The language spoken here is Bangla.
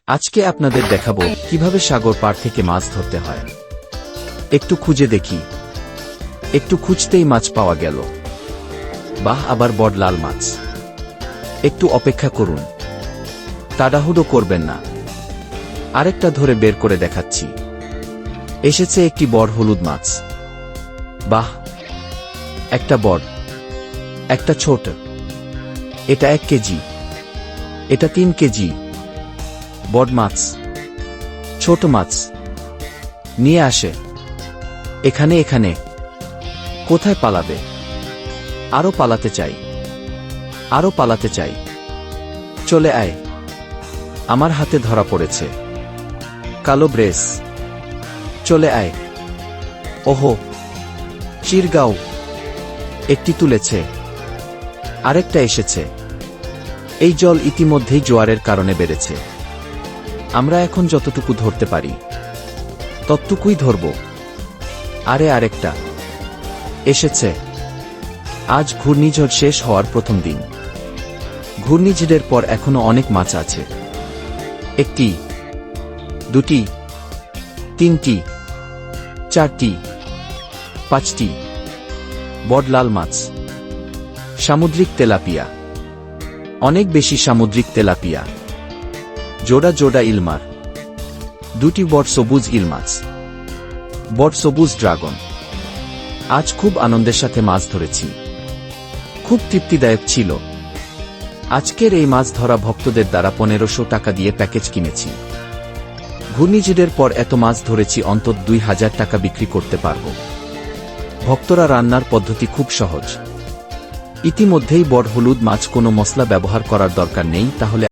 আজকে আপনাদের দেখাবো কিভাবে সাগর পাড় থেকে মাছ ধরতে হয়। একটু খুঁজে দেখি। একটু খুঁজতেই মাছ পাওয়া গেল। বাহ, আবার বড় লাল মাছ। একটু অপেক্ষা করুন, তাড়াহুড়ো করবেন না। আরেকটা ধরে বের করে দেখাচ্ছি। এসেছে একটি বড় হলুদ মাছ। বাহ, একটা বড়, একটা ছোট। এটা 1 কেজি, এটা 3 কেজি। বড় মাছ, ছোট মাছ নিয়ে আসে। এখানে এখানে। কোথায় পালাবে? আরো পালাতে চাই, আরো পালাতে চাই। চলে আয়। আমার হাতে ধরা পড়েছে কালো ব্রেস। চলে আয়। ওহো, চিরগাঁও। একটি তুলেছে, আরেকটা এসেছে। এই জল ইতিমধ্যেই জোয়ারের কারণে বেড়েছে। আমরা এখন যতটুকু ধরতে পারি ততটুকুই ধরব। আরে আরেকটা এসেছে। আজ ঘূর্ণিঝড় শেষ হওয়ার প্রথম দিন। ঘূর্ণিঝড়ের পর এখনো অনেক মাছ আছে। 1টি, 2টি, 3টি, 4টি, 5টি। বড় লাল মাছ, সামুদ্রিক তেলাপিয়া। অনেক বেশি সামুদ্রিক তেলাপিয়া। জোড়া জোড়া ইলমার। 2টি বড় সবুজ ইল মাছ। বড় সবুজ ড্রাগন। আজ খুব আনন্দের সাথে মাছ ধরেছি। খুব তৃপ্তিদায়ক ছিল। আজকের এই মাছ ধরা ভক্তদের দ্বারা 1500 টাকা দিয়ে প্যাকেজ কিনেছি। ঘূর্ণিঝড়ের পর এত মাছ ধরেছি, অন্তত 2000 টাকা বিক্রি করতে পারব। ভক্তরা রান্নার পদ্ধতি খুব সহজ। ইতিমধ্যেই বড় হলুদ মাছ, কোনো মশলা ব্যবহার করার দরকার নেই। তাহলে